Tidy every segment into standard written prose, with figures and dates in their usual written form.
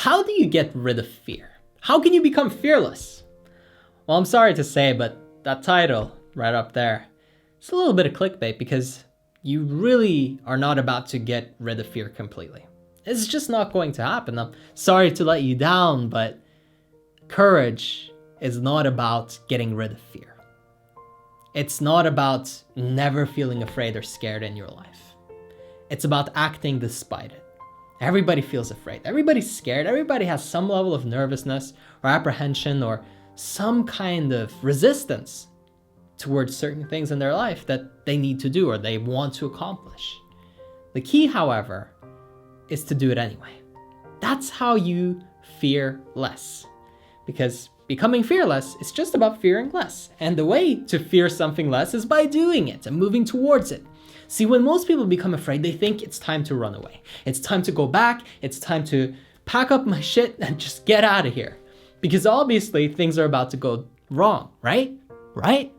how do you get rid of fear? How can you become fearless? Well, I'm sorry to say, but that title right up there, it's a little bit of clickbait because you really are not about to get rid of fear completely. It's just not going to happen. I'm sorry to let you down, but courage is not about getting rid of fear. It's not about never feeling afraid or scared in your life. It's about acting despite it. Everybody feels afraid. Everybody's scared. Everybody has some level of nervousness or apprehension or some kind of resistance towards certain things in their life that they need to do or they want to accomplish. The key, however, is to do it anyway. That's how you fear less. Because becoming fearless is just about fearing less. And the way to fear something less is by doing it and moving towards it. See, when most people become afraid, they think it's time to run away. It's time to go back. It's time to pack up my shit and just get out of here. Because obviously things are about to go wrong, right? Right?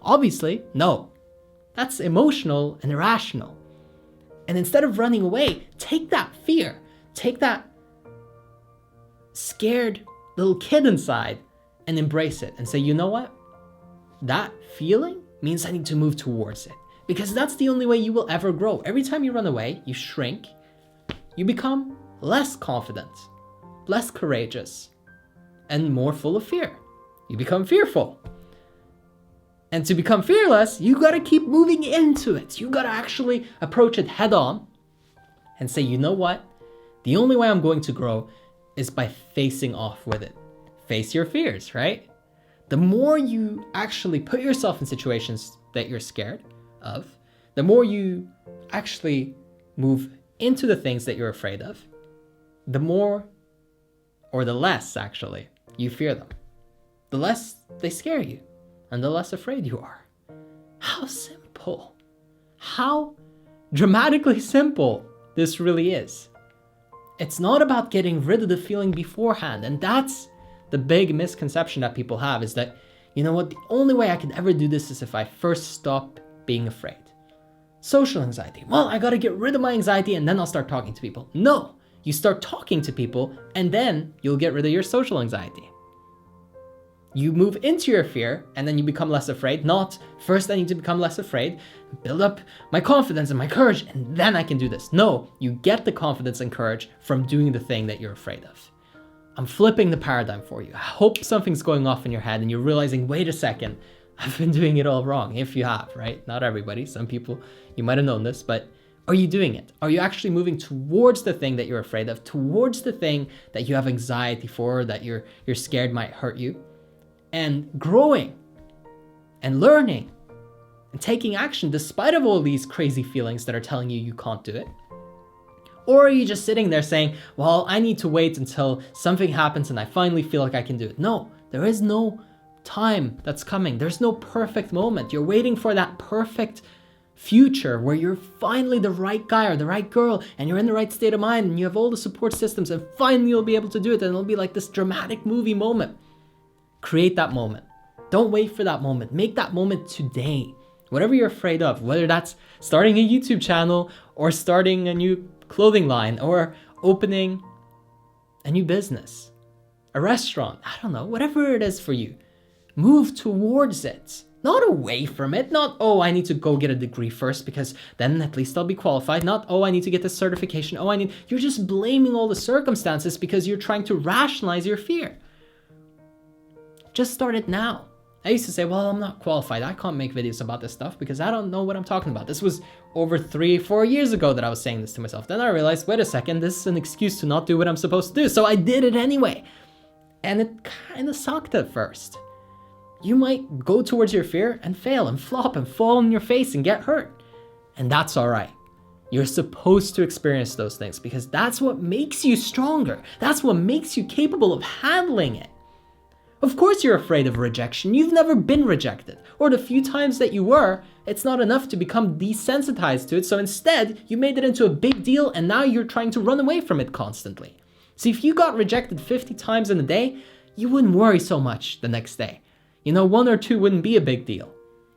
Obviously, no. That's emotional and irrational. And instead of running away, take that fear, take that scared little kid inside and embrace it and say, you know what? That feeling means I need to move towards it. Because that's the only way you will ever grow. Every time you run away, you shrink, you become less confident, less courageous, and more full of fear. You become fearful. And to become fearless, you gotta keep moving into it. You gotta actually approach it head on and say, you know what? The only way I'm going to grow is by facing off with it. Face your fears, right? The more you actually put yourself in situations that you're scared of, the more you actually move into the things that you're afraid of, the more, or the less actually, you fear them. The less they scare you, and the less afraid you are. How simple. How dramatically simple this really is. It's not about getting rid of the feeling beforehand, and that's the big misconception that people have, is that, you know what, the only way I can ever do this is if I first stop being afraid. Social anxiety. Well, I gotta get rid of my anxiety and then I'll start talking to people. No, you start talking to people and then you'll get rid of your social anxiety. You move into your fear and then you become less afraid. Not first I need to become less afraid, build up my confidence and my courage, and then I can do this. No, you get the confidence and courage from doing the thing that you're afraid of. I'm flipping the paradigm for you. I hope something's going off in your head and you're realizing, wait a second, I've been doing it all wrong. If you have, right? Not everybody. Some people, you might have known this, but are you doing it? Are you actually moving towards the thing that you're afraid of, towards the thing that you have anxiety for, that you're scared might hurt you? And growing and learning and taking action despite of all these crazy feelings that are telling you can't do it? Or are you just sitting there saying, well, I need to wait until something happens and I finally feel like I can do it? No, there is no time that's coming. There's no perfect moment. You're waiting for that perfect future where you're finally the right guy or the right girl and you're in the right state of mind and you have all the support systems and finally you'll be able to do it and it'll be like this dramatic movie moment. Create that moment. Don't wait for that moment. Make that moment today. Whatever you're afraid of, whether that's starting a YouTube channel or starting a new clothing line or opening a new business, a restaurant, I don't know, whatever it is for you. Move towards it, not away from it. Not, oh, I need to go get a degree first because then at least I'll be qualified. Not, oh, I need to get this certification. You're just blaming all the circumstances because you're trying to rationalize your fear. Just start it now. I used to say, well, I'm not qualified. I can't make videos about this stuff because I don't know what I'm talking about. This was over 3-4 years ago that I was saying this to myself. Then I realized, wait a second, this is an excuse to not do what I'm supposed to do. So I did it anyway. And it kind of sucked at first. You might go towards your fear and fail and flop and fall on your face and get hurt. And that's all right. You're supposed to experience those things because that's what makes you stronger. That's what makes you capable of handling it. Of course you're afraid of rejection. You've never been rejected. Or the few times that you were, it's not enough to become desensitized to it. So instead, you made it into a big deal and now you're trying to run away from it constantly. See, if you got rejected 50 times in a day, you wouldn't worry so much the next day. You know, 1 or 2 wouldn't be a big deal.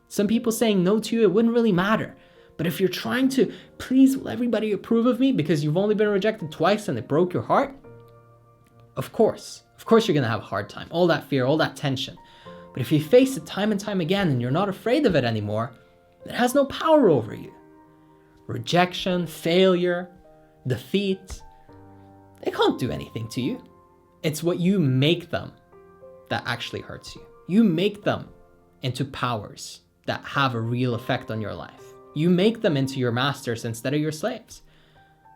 Some people saying no to you, it wouldn't really matter. But if you're trying to please, will everybody approve of me because you've only been rejected twice and it broke your heart? Of course you're gonna have a hard time. All that fear, all that tension. But if you face it time and time again and you're not afraid of it anymore, it has no power over you. Rejection, failure, defeat, they can't do anything to you. It's what you make them that actually hurts you. You make them into powers that have a real effect on your life. You make them into your masters instead of your slaves.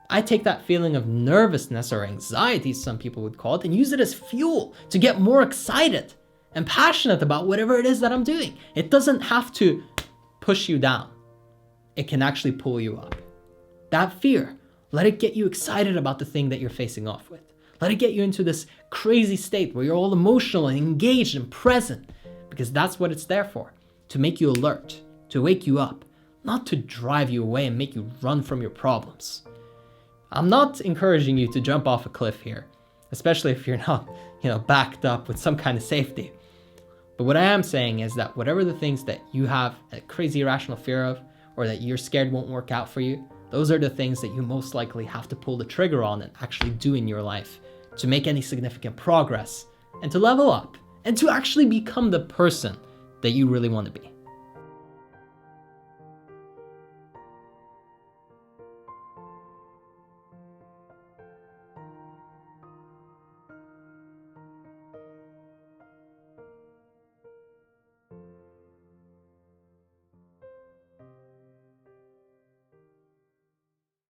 I take that feeling of nervousness or anxiety, some people would call it, and use it as fuel to get more excited and passionate about whatever it is that I'm doing. It doesn't have to push you down. It can actually pull you up. That fear, let it get you excited about the thing that you're facing off with. Let it get you into this crazy state where you're all emotional and engaged and present, because that's what it's there for, to make you alert, to wake you up, not to drive you away and make you run from your problems. I'm not encouraging you to jump off a cliff here, especially if you're not, backed up with some kind of safety. But what I am saying is that whatever the things that you have a crazy irrational fear of, or that you're scared won't work out for you, those are the things that you most likely have to pull the trigger on and actually do in your life to make any significant progress and to level up and to actually become the person that you really want to be.